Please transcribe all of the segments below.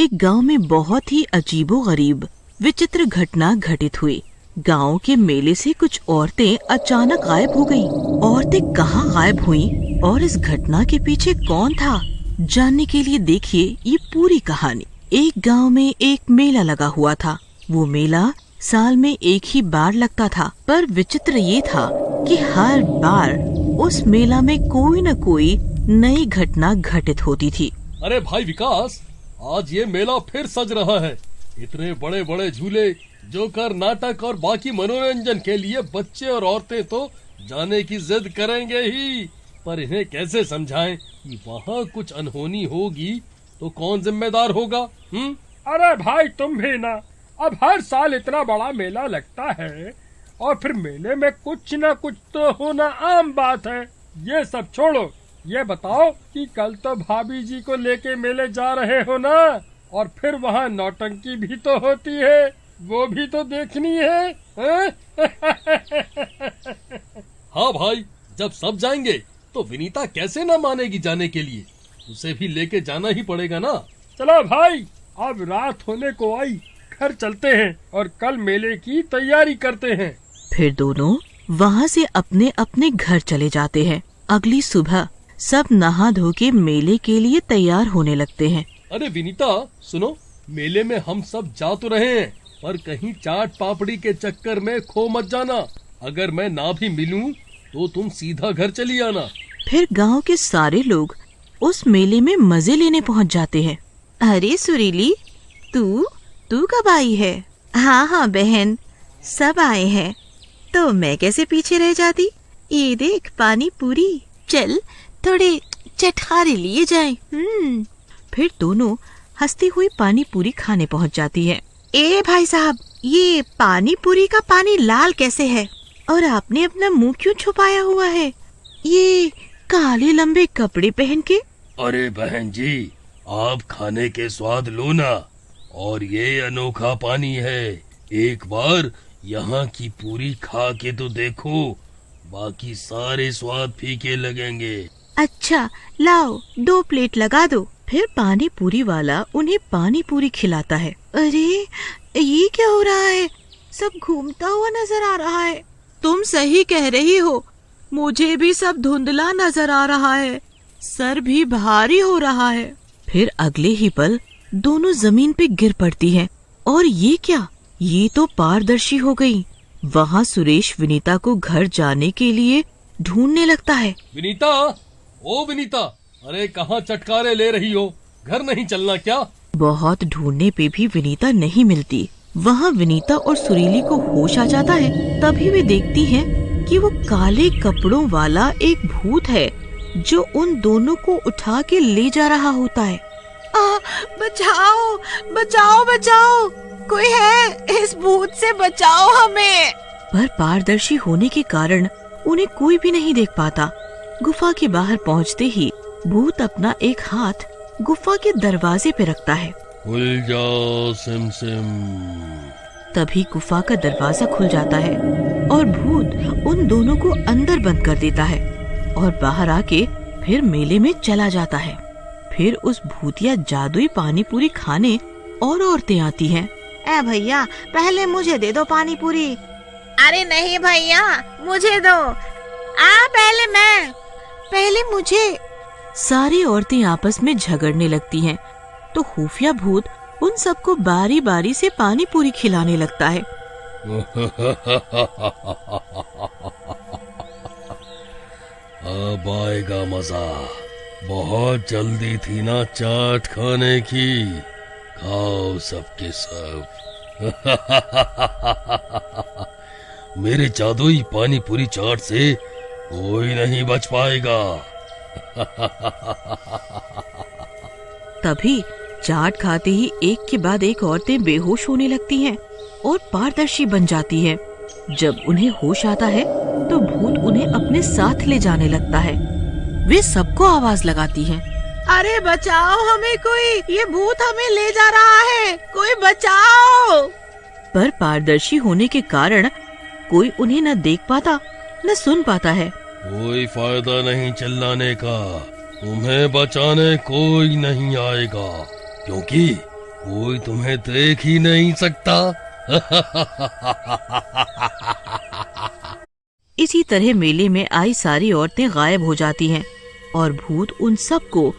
एक गांव में बहुत ही अजीबोगरीब विचित्र घटना घटित हुई। गांव के मेले से कुछ औरतें अचानक गायब हो गईं। औरतें कहाँ गायब हुईं और इस घटना के पीछे कौन था, जानने के लिए देखिए ये पूरी कहानी। एक गांव में एक मेला लगा हुआ था। वो मेला साल में एक ही बार लगता था, पर विचित्र ये था कि हर बार उस मेला में कोई न कोई नई घटना घटित होती थी। अरे भाई विकास, आज ये मेला फिर सज रहा है। इतने बड़े बड़े झूले, जोकर, नाटक और बाकी मनोरंजन के लिए बच्चे और औरतें तो जाने की जिद करेंगे ही, पर इन्हें कैसे समझाएं कि वहाँ कुछ अनहोनी होगी तो कौन जिम्मेदार होगा? अरे भाई तुम भी ना, अब हर साल इतना बड़ा मेला लगता है और फिर मेले में कुछ न कुछ तो होना आम बात है। ये सब छोड़ो, ये बताओ कि कल तो भाभी जी को लेके मेले जा रहे हो ना, और फिर वहाँ नौटंकी भी तो होती है, वो भी तो देखनी है। हाँ भाई, जब सब जाएंगे तो विनीता कैसे न मानेगी जाने के लिए, उसे भी लेके जाना ही पड़ेगा ना। चलो भाई, अब रात होने को आई, घर चलते हैं और कल मेले की तैयारी करते हैं। फिर दोनों वहाँ से अपने अपने घर चले जाते हैं। अगली सुबह सब नहा धो के मेले के लिए तैयार होने लगते हैं। अरे विनीता सुनो, मेले में हम सब जा तो रहे हैं, पर कहीं चाट पापड़ी के चक्कर में खो मत जाना। अगर मैं ना भी मिलूं तो तुम सीधा घर चली आना। फिर गांव के सारे लोग उस मेले में मजे लेने पहुंच जाते हैं। अरे सुरीली, तू कब आई है? हाँ बहन, सब आए हैं, तो मैं कैसे पीछे रह जाती। ये देख पानी पूरी, चल थोड़े चटखारे लिए जाएं। फिर दोनों हंसती हुई पानी पूरी खाने पहुंच जाती है। ए भाई साहब, ये पानी पूरी का पानी लाल कैसे है और आपने अपना मुंह क्यों छुपाया हुआ है, ये काले लंबे कपड़े पहन के? अरे बहन जी, आप खाने के स्वाद लो ना, और ये अनोखा पानी है। एक बार यहाँ की पूरी खा के तो देखो, बाकी सारे स्वाद फीके लगेंगे। अच्छा लाओ, 2 प्लेट लगा दो। फिर पानी पूरी वाला उन्हें पानी पूरी खिलाता है। अरे ये क्या हो रहा है, सब घूमता हुआ नजर आ रहा है। तुम सही कह रही हो, मुझे भी सब धुंधला नजर आ रहा है, सर भी भारी हो रहा है। फिर अगले ही पल दोनों जमीन पे गिर पड़ती हैं। और ये क्या, ये तो पारदर्शी हो गई। वहाँ सुरेश विनीता को घर जाने के लिए ढूंढने लगता है। विनीता, ओ विनीता, अरे कहाँ चटकारे ले रही हो, घर नहीं चलना क्या? बहुत ढूंढने पे भी विनीता नहीं मिलती। वहाँ विनीता और सुरीली को होश आ जाता है। तभी वे देखती हैं कि वो काले कपड़ों वाला एक भूत है जो उन दोनों को उठा के ले जा रहा होता है। बचाओ बचाओ बचाओ, कोई है, इस भूत से बचाओ हमें। पर पारदर्शी होने के कारण उन्हें कोई भी नहीं देख पाता। गुफा के बाहर पहुँचते ही भूत अपना एक हाथ गुफा के दरवाजे पे रखता है। खुल जाओ सिम सिम। तभी गुफा का दरवाजा खुल जाता है और भूत उन दोनों को अंदर बंद कर देता है और बाहर आके फिर मेले में चला जाता है। फिर उस भूतिया जादुई पानी पूरी खाने और औरतें आती हैं। ए भैया, पहले मुझे दे दो पानी पूरी। अरे नहीं भैया, मुझे दो। पहले मुझे। सारी औरतें आपस में झगड़ने लगती हैं, तो खुफिया भूत उन सबको बारी बारी से पानी पूरी खिलाने लगता है। अब आएगा मजा। बहुत जल्दी थी ना चाट खाने की, खाओ सबके सब। मेरे जादुई पानी पूरी चाट से कोई नहीं बच पाएगा। तभी चाट खाते ही एक के बाद एक औरतें बेहोश होने लगती हैं और पारदर्शी बन जाती हैं। जब उन्हें होश आता है तो भूत उन्हें अपने साथ ले जाने लगता है। वे सबको आवाज लगाती हैं। अरे बचाओ हमें कोई, ये भूत हमें ले जा रहा है, कोई बचाओ। पर पारदर्शी होने के कारण कोई उन्हें न देख पाता न सुन पाता है। कोई फायदा नहीं चिल्लाने का, तुम्हें बचाने कोई नहीं आएगा, क्योंकि कोई तुम्हें देख ही नहीं सकता। इसी तरह मेले में आई सारी औरतें गायब हो जाती हैं और भूत उन सबको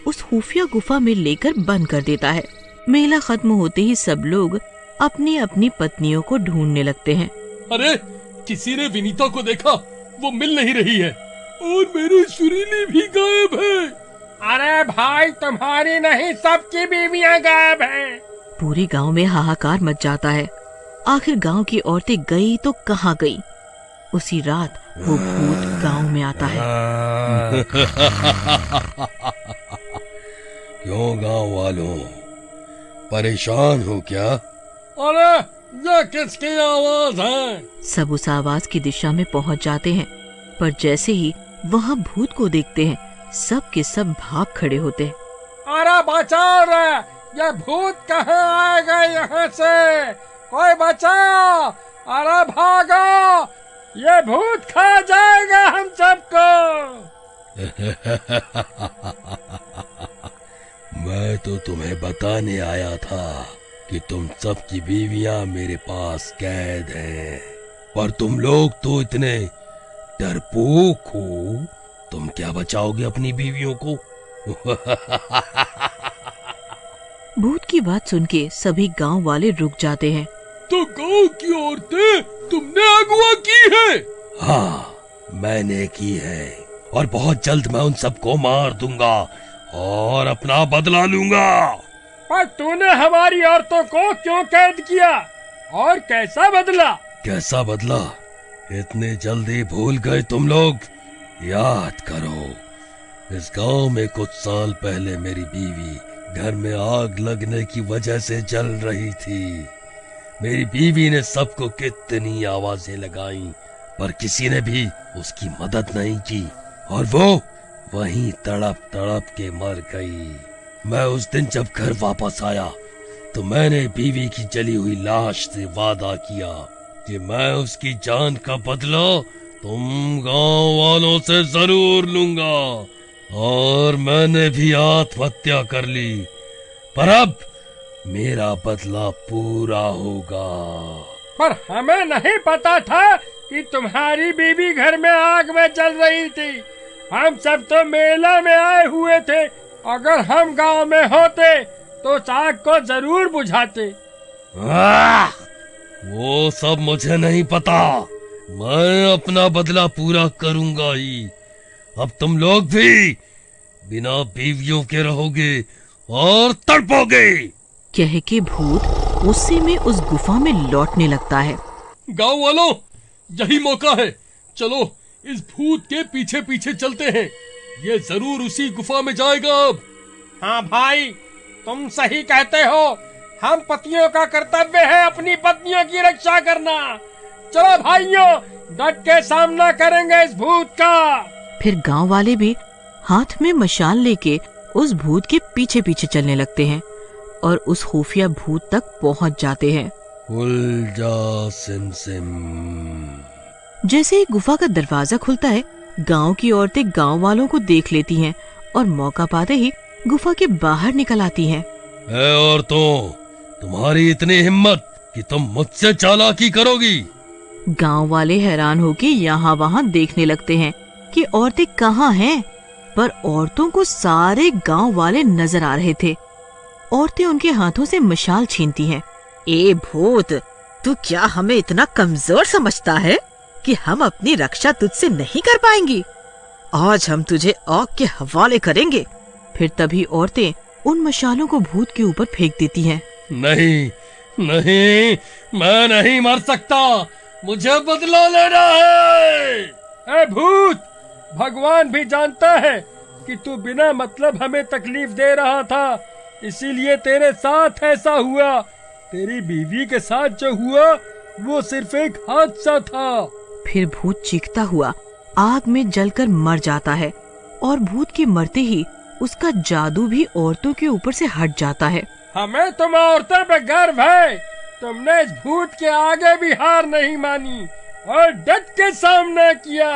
उस खुफिया गुफा में लेकर बंद कर देता है। मेला खत्म होते ही सब लोग अपनी अपनी पत्नियों को ढूंढने लगते हैं। अरे किसी ने विनीता को देखा, वो मिल नहीं रही है, और मेरी सुरीली भी गायब है। अरे भाई तुम्हारी नहीं, सबकी बीवियां गायब हैं। पूरे गांव में हाहाकार मच जाता है। आखिर गांव की औरतें गई तो कहाँ गई। उसी रात वो भूत गांव में आता है। क्यों गांव वालों, परेशान हो क्या? अरे ये किसकी आवाज है? सब उस आवाज की दिशा में पहुंच जाते हैं, पर जैसे ही वहां भूत को देखते हैं सब के सब भाग खड़े होते हैं। अरे बचाओ रे, ये भूत कहाँ आएगा यहाँ से? कोई बचाओ, अरे भागो, ये भूत खा जाएगा हम सबको। मैं तो तुम्हें बताने आया था कि तुम सबकी बीवियां मेरे पास कैद हैं, पर तुम लोग तो इतने डरपोक हो, तुम क्या बचाओगे अपनी बीवियों को? भूत की बात सुन के सभी गांव वाले रुक जाते हैं। तो गांव की औरतें तुमने अगवा की है? हाँ, मैंने की है, और बहुत जल्द मैं उन सबको मार दूंगा और अपना बदला लूंगा। पर तूने हमारी औरतों को क्यों कैद किया और कैसा बदला? कैसा बदला? इतने जल्दी भूल गए तुम लोग? याद करो, इस गांव में कुछ साल पहले मेरी बीवी घर में आग लगने की वजह से जल रही थी। मेरी बीवी ने सबको कितनी आवाजें लगाई, पर किसी ने भी उसकी मदद नहीं की, और वो वहीं तड़प तड़प के मर गई। मैं उस दिन जब घर वापस आया तो मैंने बीवी की जली हुई लाश से वादा किया कि मैं उसकी जान का बदला तुम गांव वालों से जरूर लूंगा, और मैंने भी आत्महत्या कर ली। पर अब मेरा बदला पूरा होगा। पर हमें नहीं पता था कि तुम्हारी बीवी घर में आग में जल रही थी। हम सब तो मेला में आए हुए थे। अगर हम गांव में होते तो आग को जरूर बुझाते। वो सब मुझे नहीं पता, मैं अपना बदला पूरा करूंगा ही। अब तुम लोग भी बिना बीवियों के रहोगे और तड़पोगे। कह के भूत गुस्से में उस गुफा में लौटने लगता है। गांव वालों, यही मौका है, चलो इस भूत के पीछे पीछे चलते हैं, ये जरूर उसी गुफा में जाएगा अब। हाँ भाई, तुम सही कहते हो। हम पतियों का कर्तव्य है अपनी पत्नियों की रक्षा करना। चलो भाइयों, डट के सामना करेंगे इस भूत का। फिर गांव वाले भी हाथ में मशाल लेके उस भूत के पीछे पीछे चलने लगते हैं और उस खुफिया भूत तक पहुंच जाते हैं। उलझा सिम सिम। जैसे ही गुफा का दरवाजा खुलता है, गांव की औरतें गांव वालों को देख लेती हैं और मौका पाते ही गुफा के बाहर निकल आती हैं। ऐ औरतों, तुम्हारी इतनी हिम्मत कि तुम मुझसे चालाकी करोगी? गांव वाले हैरान होके यहाँ वहाँ देखने लगते हैं कि औरतें कहाँ हैं, पर औरतों को सारे गांव वाले नजर आ रहे थे। औरतें उनके हाथों से मशाल छीनती हैं। ए भूत, तू क्या हमें इतना कमजोर समझता है कि हम अपनी रक्षा तुझसे नहीं कर पाएंगी? आज हम तुझे आग के हवाले करेंगे। फिर तभी औरतें उन मशालों को भूत के ऊपर फेंक देती हैं। नहीं नहीं, मैं नहीं मर सकता, मुझे बदला लेना है। ए भूत, भगवान भी जानता है कि तू बिना मतलब हमें तकलीफ दे रहा था, इसीलिए तेरे साथ ऐसा हुआ। तेरी बीवी के साथ जो हुआ वो सिर्फ एक हादसा था। फिर भूत चीखता हुआ आग में जलकर मर जाता है और भूत के मरते ही उसका जादू भी औरतों के ऊपर से हट जाता है। हमें तुम औरतों पे गर्व है। तुमने इस भूत के आगे भी हार नहीं मानी और डट के सामना किया।